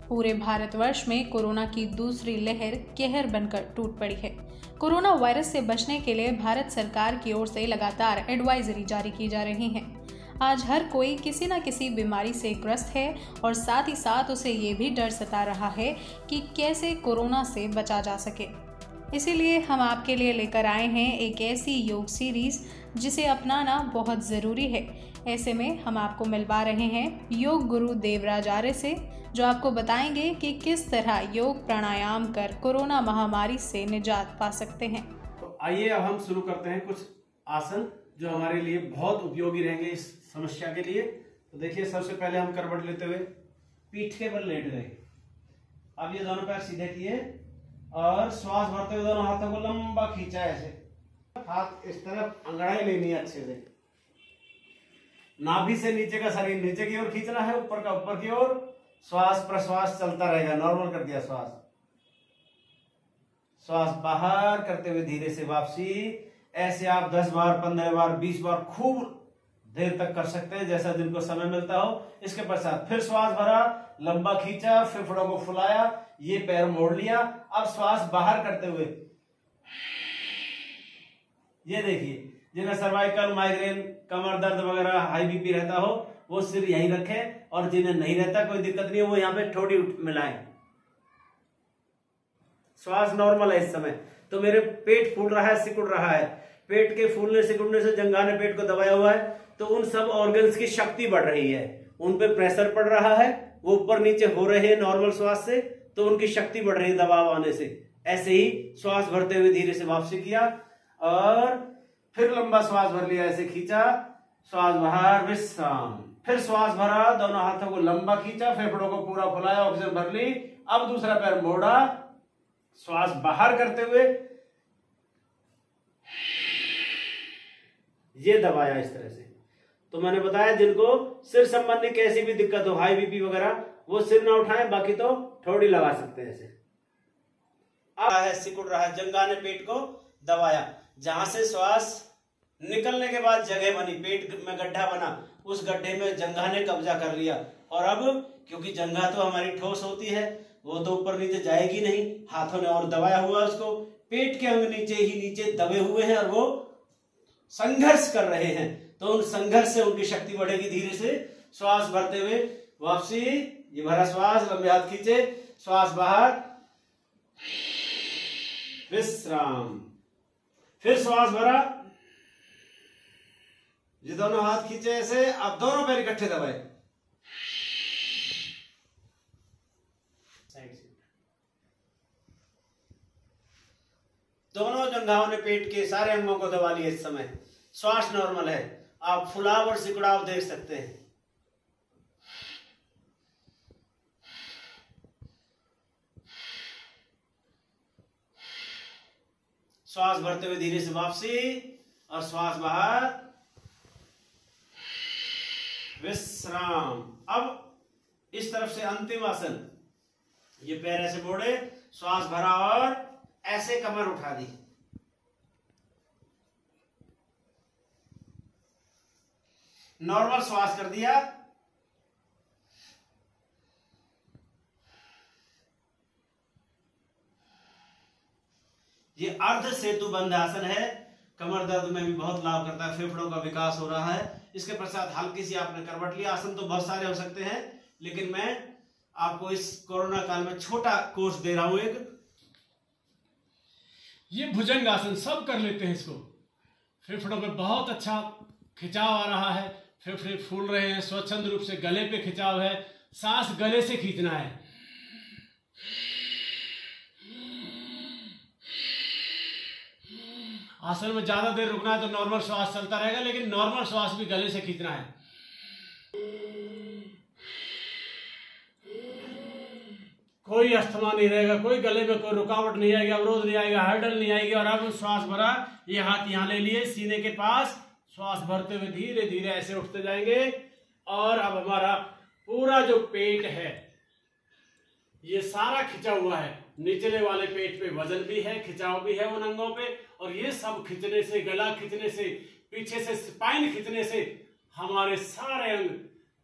पूरे भारतवर्ष में कोरोना की दूसरी लहर कहर बनकर टूट पड़ी है। कोरोना वायरस से बचने के लिए भारत सरकार की ओर से लगातार एडवाइजरी जारी की जा रही हैं। आज हर कोई किसी न किसी बीमारी से ग्रस्त है और साथ ही साथ उसे ये भी डर सता रहा है कि कैसे कोरोना से बचा जा सके। इसीलिए हम आपके लिए लेकर आए हैं एक ऐसी योग सीरीज जिसे अपनाना बहुत ज़रूरी है। ऐसे में हम आपको मिलवा रहे हैं योग गुरु देवराज आर्य से, जो आपको बताएंगे कि किस तरह योग प्राणायाम कर कोरोना महामारी से निजात पा सकते हैं। तो आइए अब हम शुरू करते हैं कुछ आसन जो हमारे लिए बहुत उपयोगी रहेंगे इस समस्या के लिए। तो देखिए, सबसे पहले हम करवट लेते हुए पीठ के बल लेट गए। अब ये दोनों पैर सीधे किए और श्वास भरते हुए दोनों हाथों को लंबा खींचा। ऐसे हाथ इस तरफ अंगड़ाई लेनी है अच्छे से, नाभि से नीचे का शरीर नीचे की ओर खींचना है, ऊपर का ऊपर की ओर। श्वास प्रश्वास चलता रहेगा। नॉर्मल कर दिया श्वास, श्वास बाहर करते हुए धीरे से वापसी। ऐसे आप 10 बार, 15 बार, 20 बार खूब देर तक कर सकते हैं, जैसा जिनको समय मिलता हो। इसके पश्चात फिर श्वास भरा, लंबा खींचा, फेफड़ों को फुलाया, ये पैर मोड़ लिया। अब श्वास बाहर करते हुए ये देखिए, जिन्हें सर्वाइकल, माइग्रेन, कमर दर्द वगैरह, हाई बीपी रहता हो, वो सिर यहीं रखें, और जिन्हें नहीं रहता, कोई दिक्कत नहीं है, वो यहाँ पे ठोड़ी मिलाएं। श्वास नॉर्मल है इस समय। तो मेरे पेट फूल रहा है, सिकुड़ रहा है। पेट के फूलने सिकुड़ने से जंघा ने पेट को दबाया हुआ है, तो उन सब ऑर्गन्स की शक्ति बढ़ रही है, उन पे प्रेशर पड़ रहा है, वो ऊपर नीचे हो रहे हैं नॉर्मल श्वास से, तो उनकी शक्ति बढ़ रही है दबाव आने से। ऐसे ही श्वास भरते हुए धीरे से वापसी किया और फिर लंबा श्वास भर लिया, ऐसे खींचा, श्वास बाहर, विश्राम। फिर श्वास भरा, दोनों हाथों को लंबा खींचा, फेफड़ों को पूरा फुलाया, ऑक्सीजन भर ली। अब दूसरा पैर मोड़ा, श्वास बाहर करते हुए ये दबाया इस तरह से। तो मैंने बताया, जिनको सिर संबंधी कैसी भी दिक्कत हो, हाई बीपी वगैरह, वो सिर ना उठाएं, बाकी तो ठोड़ी लगा सकते हैं ऐसे। अब है सिकुड़ रहा है, जंघा ने पेट को दबाया, जहां से श्वास निकलने के बाद जगह बनी, पेट में गड्ढा बना, उस गड्ढे में जंघा ने कब्जा कर लिया। और अब क्योंकि जंघा तो हमारी ठोस होती है, वो तो ऊपर नीचे जाएगी नहीं, हाथों ने और दबाया हुआ उसको, पेट के अंग नीचे ही नीचे दबे हुए हैं और वो संघर्ष कर रहे हैं। तो उन संघर्ष से उनकी शक्ति बढ़ेगी। धीरे से श्वास भरते हुए वापसी, ये भरा श्वास, लंबे हाथ खींचे, श्वास बाहर, विश्राम। फिर श्वास भरा, ये दोनों हाथ खींचे ऐसे, अब दोनों पैर इकट्ठे दबाए, साइड से। दोनों जंघाओं ने पेट के सारे अंगों को दबा लिया। इस समय श्वास नॉर्मल है, आप फुलाव और सिकुड़ाव देख सकते हैं। श्वास भरते हुए धीरे से वापसी और श्वास बाहर, विश्राम। अब इस तरफ से अंतिम आसन, ये पैर ऐसे मोड़े, श्वास भरा और ऐसे कमर उठा दी। नॉर्मल श्वास कर दिया। ये अर्ध सेतु बंध आसन है, कमर दर्द में भी बहुत लाभ करता है, फेफड़ों का विकास हो रहा है। इसके पश्चात हल्की सी आपने करवट लिया। आसन तो बहुत सारे हो सकते हैं, लेकिन मैं आपको इस कोरोना काल में छोटा कोर्स दे रहा हूं एक। ये भुजंग आसन सब कर लेते हैं इसको। फेफड़ों पे बहुत अच्छा खिंचाव आ रहा है, फेफड़े फूल रहे हैं, स्वच्छंद रूप से गले पे खिंचाव है, सांस गले से खींचना है। आसन में ज्यादा देर रुकना है तो नॉर्मल श्वास चलता रहेगा, लेकिन नॉर्मल श्वास भी गले से खींचना है। कोई अस्थमा नहीं रहेगा, कोई गले में कोई रुकावट नहीं आएगी, अवरोध नहीं आएगा, हर्डल नहीं आएगी। और अब श्वास भरा, ये हाथ यहाँ ले लिए सीने के पास, श्वास भरते हुए धीरे धीरे ऐसे उठते जाएंगे। और अब हमारा पूरा जो पेट है ये सारा खिंचा हुआ है, निचले वाले पेट पे वजन भी है, खिंचाव भी है उन अंगों पे। और ये सब खिंचने से, गला खिंचने से, पीछे से स्पाइन खिंचने से हमारे सारे अंग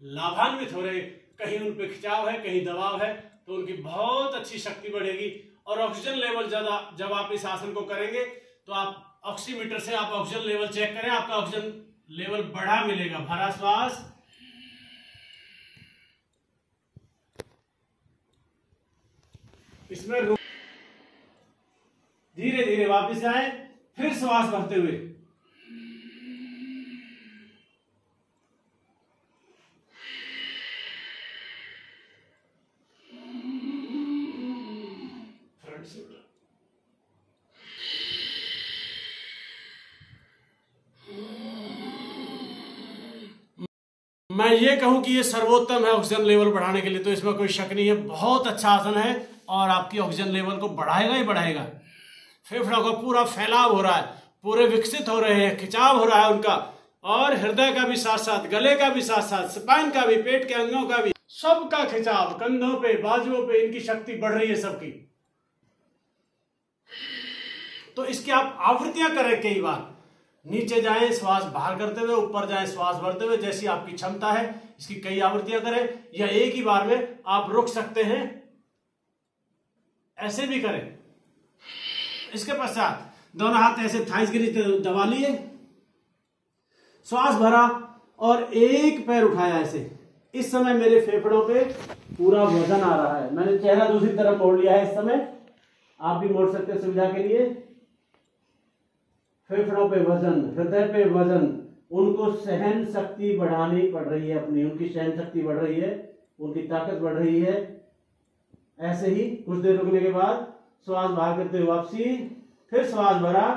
लाभान्वित हो रहे, कहीं उन पे खिंचाव है, कहीं दबाव है, तो उनकी बहुत अच्छी शक्ति बढ़ेगी। और ऑक्सीजन लेवल ज्यादा, जब आप इस आसन को करेंगे तो आप ऑक्सीमीटर से आप ऑक्सीजन लेवल चेक करें, आपका ऑक्सीजन लेवल बढ़ा मिलेगा। भरा श्वास, इसमें धीरे धीरे वापस आए, फिर श्वास भरते हुए। मैं ये कहूं कि ये सर्वोत्तम है ऑक्सीजन लेवल बढ़ाने के लिए, तो इसमें कोई शक नहीं है। बहुत अच्छा आसन है और आपकी ऑक्सीजन लेवल को बढ़ाएगा ही बढ़ाएगा। फेफड़ों का पूरा फैलाव हो रहा है, पूरे विकसित हो रहे हैं, खिंचाव हो रहा है उनका, और हृदय का भी साथ साथ, गले का भी साथ साथ, स्पाइन का भी, पेट के अंगों का भी, सबका खिंचाव, कंधों पे, बाजुओं पे इनकी शक्ति बढ़ रही है सबकी। तो इसकी आप आवृत्तियां करें कई बार, नीचे जाएं श्वास बाहर करते हुए, ऊपर जाएं श्वास भरते हुए, जैसी आपकी क्षमता है इसकी कई आवृत्तियां करें, या एक ही बार में आप रुक सकते हैं, ऐसे भी करें। इसके पश्चात दोनों हाथ ऐसे थाइस के नीचे दबा लिए, श्वास भरा और एक पैर उठाया ऐसे। इस समय मेरे फेफड़ों पे पूरा वजन आ रहा है, मैंने चेहरा दूसरी तरफ मोड़ लिया है। इस समय आप भी मोड़ सकते हैं सुविधा के लिए। फेफड़ों पे वजन, हृदय पे वजन, उनको सहन शक्ति बढ़ानी पड़ रही है अपनी, उनकी सहन शक्ति बढ़ रही है, उनकी ताकत बढ़ रही है। ऐसे ही कुछ देर रुकने के बाद श्वास बाहर करते हुए वापसी, फिर श्वास भरा,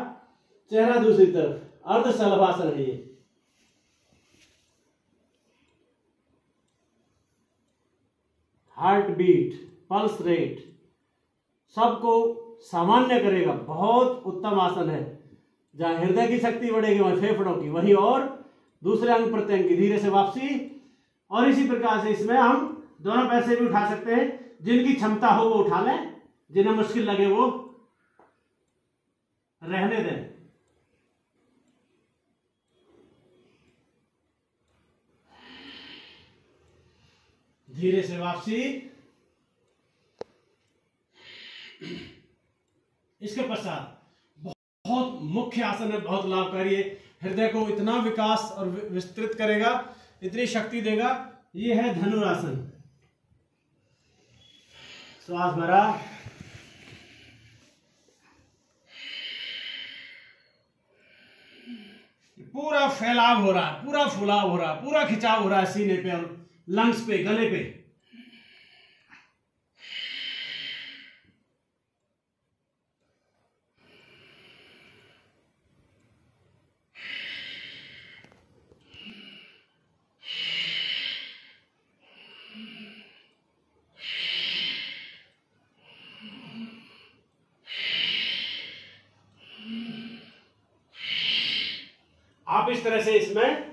चेहरा दूसरी तरफ, अर्ध शलभासन है ये। हार्ट बीट, पल्स रेट सबको सामान्य करेगा, बहुत उत्तम आसन है। जहां हृदय की शक्ति बढ़ेगी वहां फेफड़ों की, वहीं और दूसरे अंग प्रत्यंग की। धीरे से वापसी, और इसी प्रकार से इसमें हम दोनों पैर से भी उठा सकते हैं, जिनकी क्षमता हो वो उठा लें, जिन्हें मुश्किल लगे वो रहने दें। धीरे से वापसी। इसके पश्चात बहुत मुख्य आसन है, बहुत लाभकारी है, हृदय को इतना विकास और विस्तृत करेगा, इतनी शक्ति देगा, ये है धनुरासन। श्वास भरा, पूरा फैलाव हो रहा है, पूरा फुलाव हो रहा है, पूरा खिंचाव हो रहा है सीने पे और लंग्स पे, गले पे। आप इस तरह से इसमें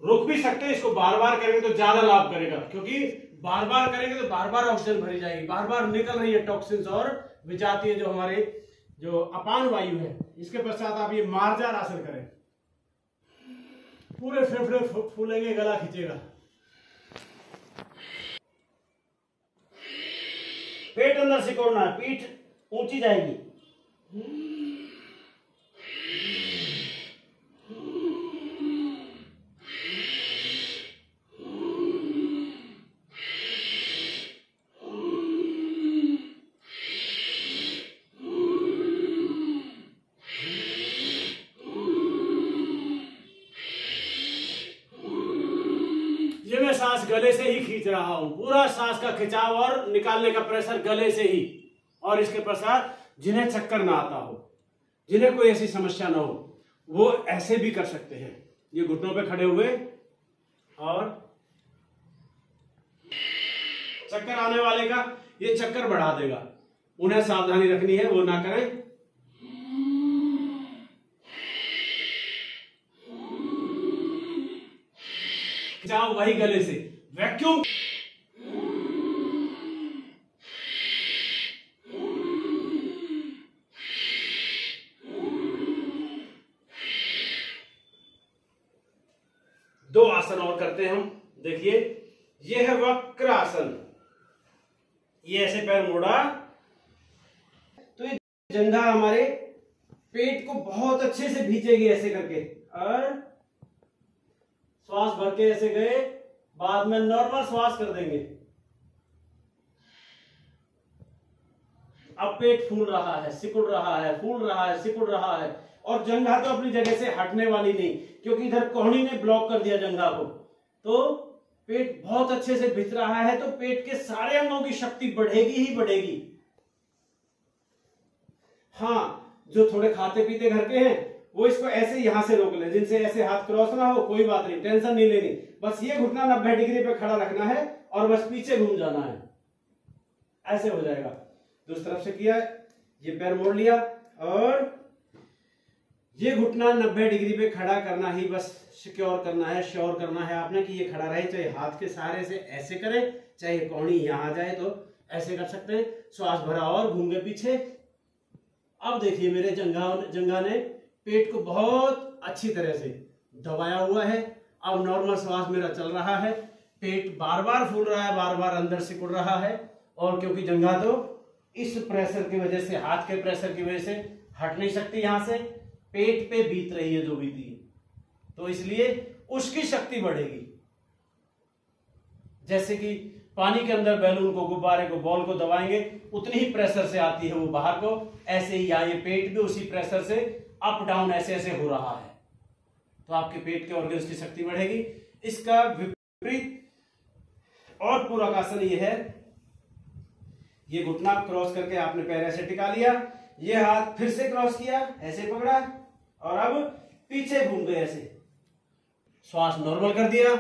रुक भी सकते हैं, इसको बार बार करेंगे तो ज्यादा लाभ करेगा, क्योंकि बार बार करेंगे तो बार बार ऑक्सीजन भरी जाएगी, बार बार निकल रही है टॉक्सिन्स और विजातीय जो हमारे जो अपान वायु है। इसके पश्चात आप ये मार्जार आसन करें, पूरे फेफड़े फूलेंगे, गला खींचेगा, पेट अंदर सिकोड़ना है, पीठ ऊंची जाएगी। सांस गले से ही खींच रहा हूं, पूरा सांस का खिंचाव और निकालने का प्रेशर गले से ही। और इसके पश्चात जिन्हें चक्कर ना आता हो, जिन्हें कोई ऐसी समस्या ना हो, वो ऐसे भी कर सकते हैं, ये घुटनों पे खड़े हुए, और चक्कर आने वाले का ये चक्कर बढ़ा देगा, उन्हें सावधानी रखनी है, वो ना करें। खिंचाव वही गले से, वैक्यूम। दो आसन और करते हैं हम, देखिए ये है वक्त चक्रासन। ये ऐसे पैर मोड़ा तो ये जंघा हमारे पेट को बहुत अच्छे से भींचेगी ऐसे करके, और श्वास भर के ऐसे गए, बाद में नॉर्मल श्वास कर देंगे। अब पेट फूल रहा है, सिकुड़ रहा है, फूल रहा है, सिकुड़ रहा है, और जंघा तो अपनी जगह से हटने वाली नहीं, क्योंकि इधर कोहनी ने ब्लॉक कर दिया जंघा को। तो पेट बहुत अच्छे से भिज रहा है, तो पेट के सारे अंगों की शक्ति बढ़ेगी ही बढ़ेगी। हाँ, जो थोड़े खाते पीते घर के हैं वो इसको ऐसे यहां से रोक ले, जिनसे ऐसे हाथ क्रॉस ना हो, कोई बात नहीं, टेंशन नहीं लेनी, बस ये घुटना 90 डिग्री पे खड़ा रखना है और बस पीछे घूम जाना है, ऐसे हो जाएगा। दूसरी तरफ से किया, ये पैर मोड़ लिया और ये घुटना 90 डिग्री पे खड़ा करना ही बस सिक्योर करना है, श्योर करना है आपने कि ये खड़ा रहे, चाहे हाथ के सहारे से ऐसे करे, चाहे कौड़ी यहां आ जाए तो ऐसे कर सकते हैं। श्वास भरा और घूंगे पीछे। अब देखिए मेरे जंघा ने पेट को बहुत अच्छी तरह से दबाया हुआ है। अब नॉर्मल श्वास मेरा चल रहा है, पेट बार बार फूल रहा है, बार बार अंदर सिकुड़ रहा है, और क्योंकि जंघा तो इस प्रेशर की वजह से, हाथ के प्रेशर की वजह से हट नहीं सकती, यहां से पेट पे बीत रही है जो बीती है, तो इसलिए उसकी शक्ति बढ़ेगी। जैसे कि पानी के अंदर बैलून को, गुब्बारे को, बॉल को दबाएंगे, उतनी ही प्रेशर से आती है वो बाहर को, ऐसे ही यहाँ ये पेट भी उसी प्रेशर से अप डाउन ऐसे ऐसे हो रहा है, तो आपके पेट के ऑर्गन्स की शक्ति बढ़ेगी। इसका विपरीत और पूरक आसन ये है, ये घुटना क्रॉस करके आपने पैर ऐसे टिका लिया, ये हाथ फिर से क्रॉस किया, ऐसे पकड़ा और अब पीछे घूम गए ऐसे, श्वास नॉर्मल कर दिया,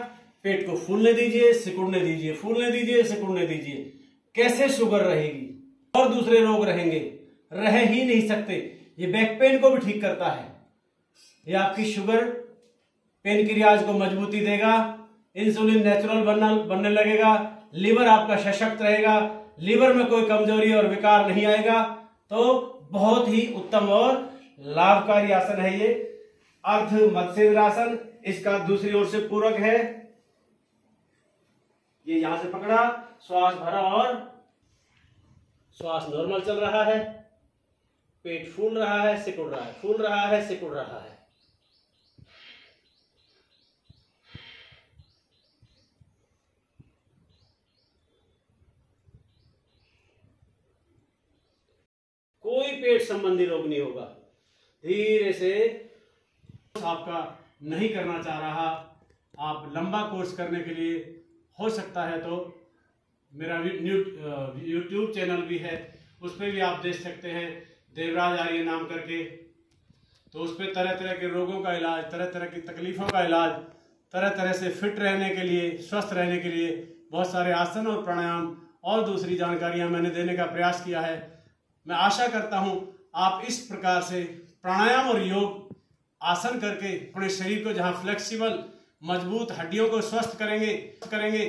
पेट को फूलने दीजिए, सिकुड़ने दीजिए, फूलने दीजिए, सिकुड़ने दीजिए। कैसे शुगर रहेगी और दूसरे रोग रहेंगे, रह ही नहीं सकते। ये बैक पेन को भी ठीक करता है, ये आपकी शुगर पेनक्रियाज को मजबूती देगा, इंसुलिन नेचुरल बनने लगेगा, लीवर आपका सशक्त रहेगा, लीवर में कोई कमजोरी और विकार नहीं आएगा। तो बहुत ही उत्तम और लाभकारी आसन है ये अर्ध मत्स्येंद्रासन। इसका दूसरी ओर से पूरक है, ये यहां से पकड़ा, श्वास भरा और श्वास नॉर्मल चल रहा है, पेट फूल रहा है, सिकुड़ रहा है, फूल रहा है, सिकुड़ रहा है। कोई पेट संबंधी रोग नहीं होगा। धीरे से आपका नहीं करना चाह रहा, आप लंबा कोर्स करने के लिए हो सकता है तो मेरा यूट्यूब चैनल भी है, उस पर भी आप देख सकते हैं, देवराज आर्य नाम करके। तो उस पर तरह तरह के रोगों का इलाज, तरह तरह की तकलीफों का इलाज, तरह तरह से फिट रहने के लिए, स्वस्थ रहने के लिए बहुत सारे आसन और प्राणायाम और दूसरी जानकारियां मैंने देने का प्रयास किया है। मैं आशा करता हूं आप इस प्रकार से प्राणायाम और योग आसन करके अपने शरीर को जहां फ्लेक्सिबल, मजबूत हड्डियों को स्वस्थ करेंगे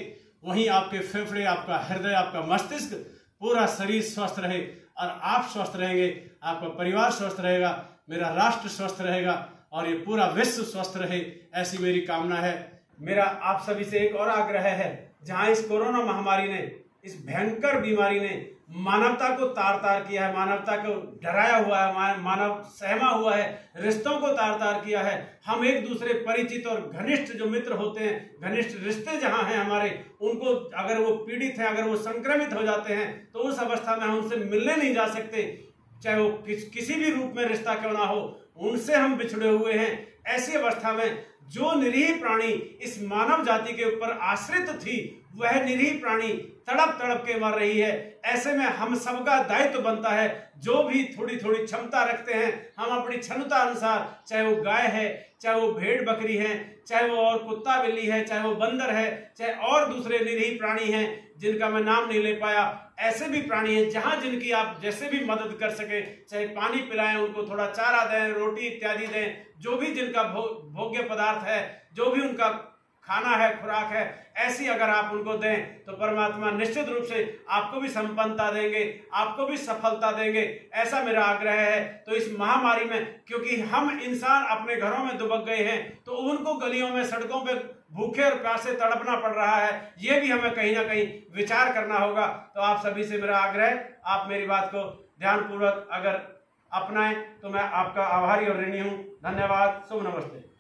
वहीं आपके फेफड़े, आपका हृदय, आपका मस्तिष्क, पूरा शरीर स्वस्थ रहे, और आप स्वस्थ रहेंगे, आपका परिवार स्वस्थ रहेगा, मेरा राष्ट्र स्वस्थ रहेगा और ये पूरा विश्व स्वस्थ रहे, ऐसी मेरी कामना है। मेरा आप सभी से एक और आग्रह है, जहां इस कोरोना महामारी ने, इस भयंकर बीमारी ने मानवता को तार तार किया है, मानवता को डराया हुआ है, मानव सहमा हुआ है, रिश्तों को तार तार किया है। हम एक दूसरे परिचित और घनिष्ठ जो मित्र होते हैं, घनिष्ठ रिश्ते जहां हैं हमारे, उनको अगर वो पीड़ित हैं, अगर वो संक्रमित हो जाते हैं, तो उस अवस्था में हम उनसे मिलने नहीं जा सकते, चाहे वो किसी भी रूप में रिश्ता क्यों ना हो, उनसे हम बिछड़े हुए हैं। ऐसी अवस्था में जो निरीह प्राणी इस मानव जाति के ऊपर आश्रित थी, वह निरीह प्राणी तड़प तड़प के मर रही है। ऐसे में हम सबका दायित्व बनता है, जो भी थोड़ी थोड़ी क्षमता रखते हैं, हम अपनी क्षमता अनुसार, चाहे वो गाय है, चाहे वो भेड़ बकरी है, चाहे वो और कुत्ता बिल्ली है, चाहे वो बंदर है, चाहे और दूसरे निरीह प्राणी हैं जिनका मैं नाम नहीं ले पाया, ऐसे भी प्राणी हैं जहां जिनकी आप जैसे भी मदद कर सके, चाहे पानी पिलाएं, उनको थोड़ा चारा दें, रोटी इत्यादि दें, जो भी जिनका भोग्य पदार्थ है, जो भी उनका खाना है, खुराक है, ऐसी अगर आप उनको दें तो परमात्मा निश्चित रूप से आपको भी संपन्नता देंगे, आपको भी सफलता देंगे, ऐसा मेरा आग्रह है। तो इस महामारी में, क्योंकि हम इंसान अपने घरों में दुबक गए हैं, तो उनको गलियों में, सड़कों पे भूखे और प्यासे तड़पना पड़ रहा है, ये भी हमें कहीं ना कहीं विचार करना होगा। तो आप सभी से मेरा आग्रह, आप मेरी बात को ध्यानपूर्वक अगर अपनाएं तो मैं आपका आभारी और ऋणी हूं। धन्यवाद। शुभ नमस्ते।